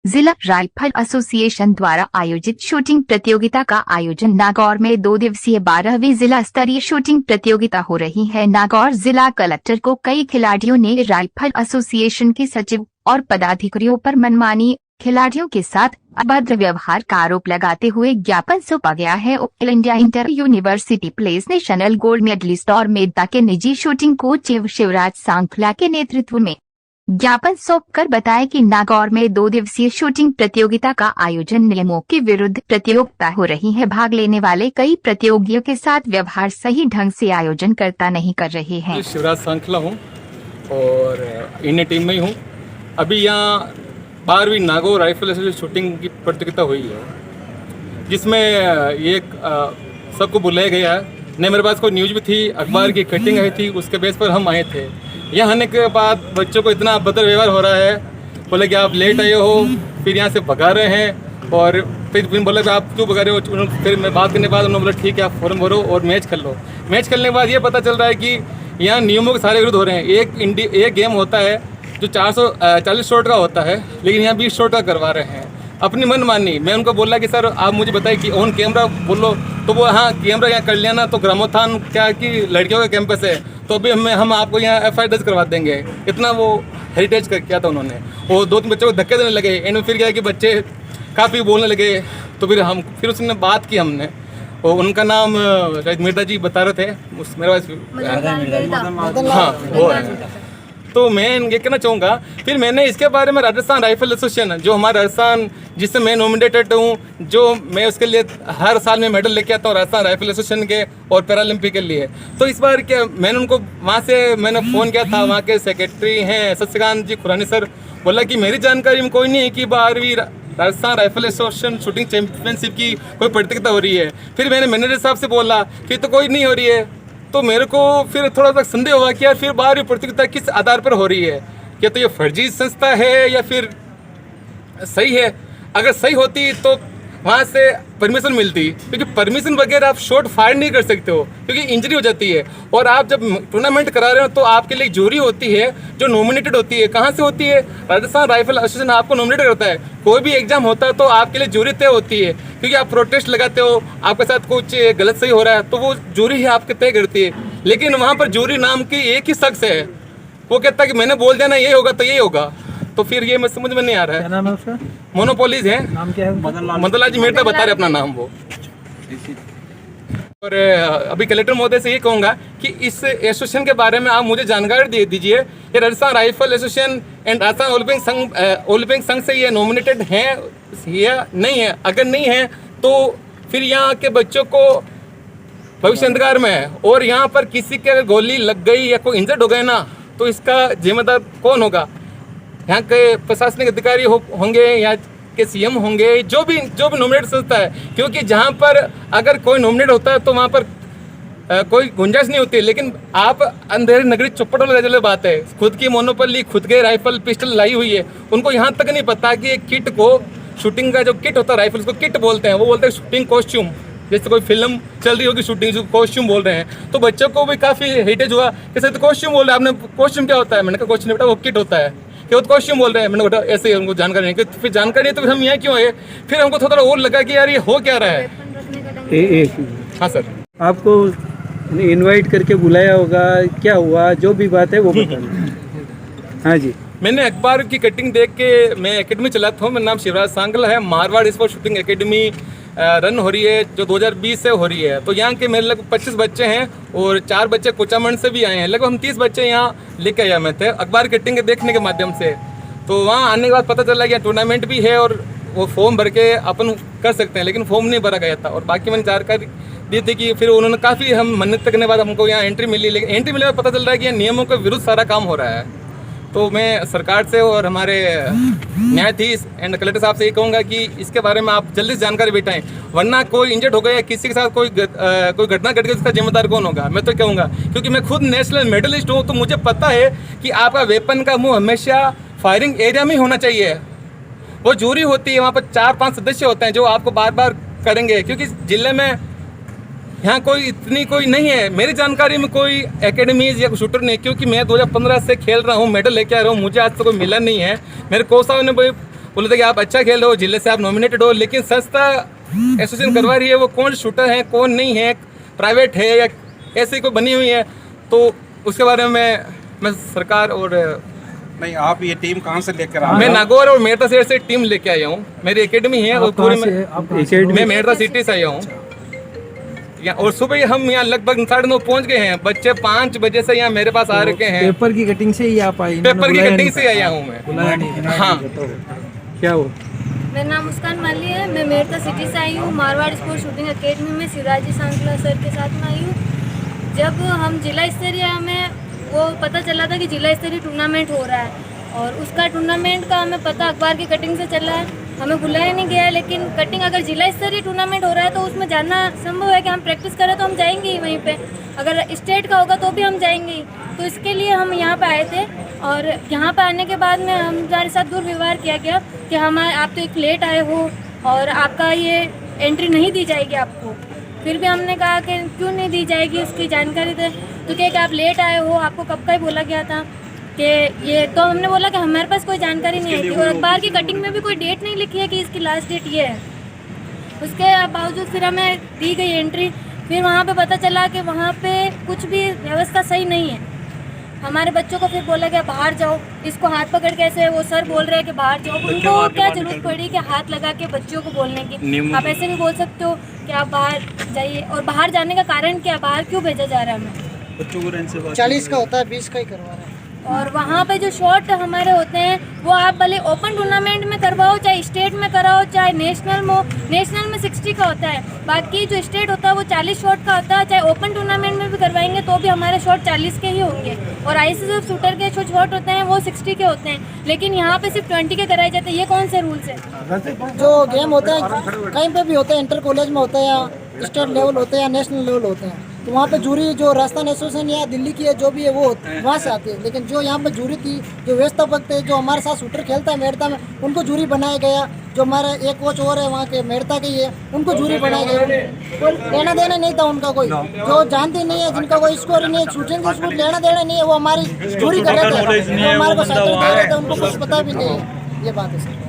जिला rifle association द्वारा आयोजित शूटिंग प्रतियोगिता का आयोजन नागौर में 2 दिवसीय 12वीं जिला स्तरीय शूटिंग प्रतियोगिता हो रही है। नागौर जिला कलेक्टर को कई खिलाड़ियों ने राइफल एसोसिएशन के सचिव और पदाधिकारियों पर मनमानी, खिलाड़ियों के साथ अभद्र व्यवहार का आरोप लगाते हुए ज्ञापन सौंपा गया है। All India inter university place national gold medalist और मेधा के निजी शूटिंग कोच शिवराज सांखला के नेतृत्व में ज्ञापन सौंपकर बताया कि नागौर में 2 दिवसीय शूटिंग प्रतियोगिता का आयोजन नियमों के विरुद्ध प्रतियोगिता हो रही है। भाग लेने वाले कई प्रतियोगियों के साथ व्यवहार सही ढंग से आयोजन करता नहीं कर रहे हैं। शिवराज सांखला हूँ और इंडियन टीम में ही हूँ। अभी यहाँ 12वीं नागौर राइफल एसोसिएशन शूटिंग की प्रतियोगिता हुई है, जिसमें ये सबको बुलाया गया है। नहीं, मेरे पास कोई न्यूज़ भी थी, अखबार की कटिंग आई थी, उसके बेस पर हम आए थे। यहाँ आने के बाद बच्चों को इतना अभद्र व्यवहार हो रहा है। बोले कि आप लेट आए हो, फिर यहाँ से भगा रहे हैं और फिर बोले कि आप क्यों भगा रहे हो। फिर मैं बात करने के बाद उन्होंने बोला ठीक है, आप फॉर्म भरो और मैच खेल लो। मैच खेलने के बाद ये पता चल रहा है कि यहाँ नियमों के सारे विरुद्ध हो रहे हैं। एक गेम होता है जो 440 शॉट का होता है, लेकिन यहाँ 20 शॉट का करवा रहे हैं अपनी मनमानी। मैं उनको बोला कि सर आप मुझे बताइए कि ऑन कैमरा बोलो, तो वो हाँ कैमरा यहाँ कर लिया ना, तो ग्रामोत्थान क्या कि लड़कियों का कैंपस है, तो अभी हम आपको यहाँ FIR दर्ज करवा देंगे। इतना वो हेरिटेज कर किया था उन्होंने। वो 2-3 बच्चों को धक्के देने लगे। इन्होंने फिर क्या है कि बच्चे काफ़ी बोलने लगे, तो फिर उसने बात की हमने। वो उनका नाम शायद मिर्जा जी बता रहे थे, मेरे पास हाँ वो है। तो मैं ये कहना चाहूँगा, फिर मैंने इसके बारे में राजस्थान राइफल एसोसिएशन, जो हमारा राजस्थान जिससे मैं नॉमिनेटेड हूँ, जो मैं उसके लिए हर साल में मेडल लेके आता हूँ राजस्थान राइफल एसोसिएशन के और पैरालंपिक के लिए। तो इस बार क्या मैंने उनको वहाँ से मैंने फ़ोन किया था, वहाँ के सेक्रेटरी हैं सत्यकांत जी खुरानी सर, बोला कि मेरी जानकारी में कोई नहीं है कि 12वीं Rajasthan rifle association shooting championship की कोई प्रतियोगिता हो रही है। फिर मैंने मैनेजर साहब से बोला, फिर तो कोई नहीं हो रही है। तो मेरे को फिर थोड़ा सा संदेह हुआ कि यार फिर 12वीं प्रतियोगिता किस आधार पर हो रही है, क्या तो ये फर्जी संस्था है या फिर सही है। अगर सही होती तो वहाँ से परमिशन मिलती, क्योंकि परमिशन बगैर आप शॉट फायर नहीं कर सकते हो, क्योंकि इंजरी हो जाती है। और आप जब टूर्नामेंट करा रहे हो तो आपके लिए जूरी होती है जो नॉमिनेटेड होती है। कहाँ से होती है? राजस्थान राइफल एसोसिएशन आपको नॉमिनेट करता है। कोई भी एग्जाम होता है तो आपके लिए जूरी तय होती है, क्योंकि आप प्रोटेस्ट लगाते हो, आपके साथ कुछ गलत सही हो रहा है तो वो जूरी ही आपके तय करती है। लेकिन वहाँ पर जूरी नाम की एक ही शख्स है, वो कहता है कि मैंने बोल दिया ना ये होगा तो ये होगा। तो फिर ये समझ में नहीं आ रहा है। क्या नाम है उसका? मोनोपोलीज है। नाम क्या है? मदन लाल जी मेहता बता रहे अपना नाम वो। और अभी कलेक्टर महोदय से ये कहूँगा कि इस एसोसिएशन के बारे में आप मुझे जानकारी दे दीजिए। ये Rajasthan rifle association and Rajasthan Olympic संघ से ये नॉमिनेटेड हैं या नहीं है? अगर नहीं है तो फिर यहाँ के बच्चों को भविष्य अंधकार में है। और यहाँ पर किसी के अगर गोली लग गई या कोई इंजर्ड हो गए ना, तो इसका जिम्मेदार कौन होगा? यहाँ के प्रशासनिक अधिकारी होंगे या के CM होंगे, जो भी नॉमिनेट संस्था है। क्योंकि जहाँ पर अगर कोई नॉमिनेट होता है तो वहाँ पर कोई गुंजाइश नहीं होती। लेकिन आप अंधेरी नगरी चौपट वाले बात है, खुद की मोनोपोली, खुद के राइफल पिस्टल लाई हुई है। उनको यहाँ तक नहीं पता कि एक किट को, शूटिंग का जो किट होता है राइफल, उसको किट बोलते हैं। वो बोलते हैं शूटिंग कॉस्ट्यूम, जैसे कोई फिल्म चल रही होगी शूटिंग, जो कॉस्ट्यूम बोल रहे हैं। तो बच्चों को भी काफ़ी हेटेज हुआ, कैसे तो कॉस्ट्यूम बोल रहे हैं आपने, कॉस्ट्यूम क्या होता है? मैंने कहा कॉस्ट्यूम बेटा वो किट होता है, कि वो कॉस्ट्यूम बोल रहे हैं। मैंने बेटा ऐसे हमको जानकारी नहीं, फिर जानकारी है तो फिर हम यहाँ क्यों आए? फिर हमको थोड़ा और लगा कि यार ये हो क्या रहा है। हाँ सर, आपको इनवाइट करके बुलाया होगा, क्या हुआ? जो भी बात है वो बताइए। हाँ जी, मैंने अखबार की कटिंग देख के मैं एकेडमी चलाता हूँ। मेरा नाम शिवराज सांखला है। Marwar sport shooting academy run हो रही है, जो 2020 से हो रही है। तो यहाँ के मेरे लगभग 25 बच्चे हैं और 4 बच्चे कुचामंड से भी आए हैं। लगभग हम 30 बच्चे यहाँ लेके आया मैं थे अखबार कटिंग के देखने के माध्यम से। तो वहाँ आने के बाद पता चला कि टूर्नामेंट भी है और वो फॉर्म भर के अपन कर सकते हैं, लेकिन फॉर्म नहीं भरा गया था। और बाकी मैंने जानकारी दी थी कि फिर उन्होंने काफ़ी हम मन्नत करने के बाद हमको यहाँ एंट्री मिली, लेकिन एंट्री मिलने में पता चल रहा है कि नियमों के विरुद्ध सारा काम हो रहा है। तो मैं सरकार से और हमारे न्यायाधीश एंड कलेक्टर साहब से ये कहूँगा कि इसके बारे में आप जल्दी से जानकारी बिठाएं, वरना कोई इंजर्ड हो गया या किसी के साथ कोई घटना घट गई, उसका जिम्मेदार कौन होगा? मैं तो कहूँगा, क्योंकि मैं खुद नेशनल मेडलिस्ट हूँ, तो मुझे पता है कि आपका वेपन का मुँह हमेशा फायरिंग एरिया में होना चाहिए। वो जूरी होती है, वहाँ पर 4-5 सदस्य होते हैं जो आपको बार बार करेंगे, क्योंकि जिले में यहाँ कोई नहीं है। मेरी जानकारी में कोई एकेडमीज या शूटर नहीं, क्योंकि मैं 2015 से खेल रहा हूँ, मेडल लेके आ रहा हूँ, मुझे आज तक कोई मिला नहीं है। मेरे कोच साहब ने बोले थे कि आप अच्छा खेल रहे हो, जिले से आप नॉमिनेटेड हो, लेकिन संस्था एसोसिएशन करवा रही है, वो कौन शूटर है कौन नहीं है, प्राइवेट है या ऐसी कोई बनी हुई है, तो उसके बारे में मैं सरकार और नहीं, आप ये टीम कहाँ से लेकर आ मैं रहे हो? नागौर और मेड़ता शहर से टीम लेके आया हूँ। मेरी एकेडमी है और पूरी मैं मेड़ता सिटी से आया हूँ। और सुबह हम यहाँ लगभग 9:30 पहुँच गए हैं। बच्चे 5 बजे से यहाँ मेरे पास आ रखे हैं। पेपर की कटिंग से ही आप आए? पेपर की कटिंग से आया हूँ मैं। बुलाया नहीं? हाँ, क्या हो? मेरा नाम मुस्कान माली है। मैं मेड़ता सिटी से आई हूँ। मारवाड़ स्पोर्ट्स शूटिंग एकेडमी में शिवराजी सांकला सर के साथ में आई हूँ। जब हम जिला स्तरीय में वो पता चला था कि जिला स्तरीय टूर्नामेंट हो रहा है और उसका टूर्नामेंट का हमें पता अखबार की कटिंग से चला है, हमें बुलाया नहीं गया है। लेकिन कटिंग अगर जिला स्तरीय टूर्नामेंट हो रहा है तो उसमें जाना संभव है कि हम प्रैक्टिस करें तो हम जाएंगे ही वहीं पे। अगर स्टेट का होगा तो भी हम जाएंगे ही। तो इसके लिए हम यहाँ पे आए थे और यहाँ पे आने के बाद में हमारे साथ दुर्व्यवहार किया गया कि आप तो एक लेट आए हो और आपका ये एंट्री नहीं दी जाएगी आपको। फिर भी हमने कहा कि क्यों नहीं दी जाएगी, उसकी जानकारी दे। तो क्या कि आप लेट आए हो, आपको कब का ही बोला गया था कि ये। तो हमने बोला कि हमारे पास कोई जानकारी नहीं आई थी और अखबार की कटिंग में भी कोई डेट नहीं लिखी है कि इसकी लास्ट डेट ये है। उसके बावजूद फिर हमें दी गई एंट्री। फिर वहाँ पे पता चला कि वहाँ पे कुछ भी व्यवस्था सही नहीं है। हमारे बच्चों को फिर बोला गया बाहर जाओ, इसको हाथ पकड़ के ऐसे वो सर बोल रहे हैं कि बाहर जाओ। उनको क्या जरूरत पड़ी कि हाथ लगा के बच्चों को बोलने की? आप ऐसे भी बोल सकते हो कि आप बाहर जाइए। और बाहर जाने का कारण क्या, बाहर क्यों भेजा जा रहा है हमें? बच्चों को 40 का होता है, 20 का ही करवा रहा है। और वहाँ पे जो शॉट हमारे होते हैं वो आप भले ओपन टूर्नामेंट में करवाओ, चाहे स्टेट में कराओ, चाहे नेशनल में हो। नेशनल में 60 का होता है, बाकी जो स्टेट होता है वो 40 शॉट का होता है। चाहे ओपन टूर्नामेंट में भी करवाएंगे तो भी हमारे शॉट 40 के ही होंगे। और आईसीसी शूटर के जो शॉट होते हैं वो 60 के होते हैं, लेकिन यहाँ पे सिर्फ 20 के कराए जाते हैं। ये कौन से रूल्स है? जो गेम होते हैं कहीं पे भी होते हैं, इंटर कॉलेज में होते हैं या स्टेट लेवल होते हैं या नेशनल लेवल होते हैं, तो वहाँ पे जूरी जो राजस्थान एसोसिएशन या दिल्ली की है जो भी है वो वहाँ से आती है। लेकिन जो यहाँ पे जूरी थी, जो व्यवस्थापक थे, जो हमारे साथ शूटर खेलता है मेड़ता में, उनको जूरी बनाया गया। जो हमारे एक कोच और है वहाँ के मेड़ता के ही है, उनको जूरी बनाया गया। कोई लेना देना नहीं था उनका, कोई जो जानते नहीं है, जिनका कोई स्कोर नहीं है, शूटिंग की स्कोर लेना देना नहीं है, वो हमारी जूरी कर रहे थे, वो हमारे को सर्टिफिकेट दे रहे थे, उनको कुछ पता भी नहीं है। ये बात है सर।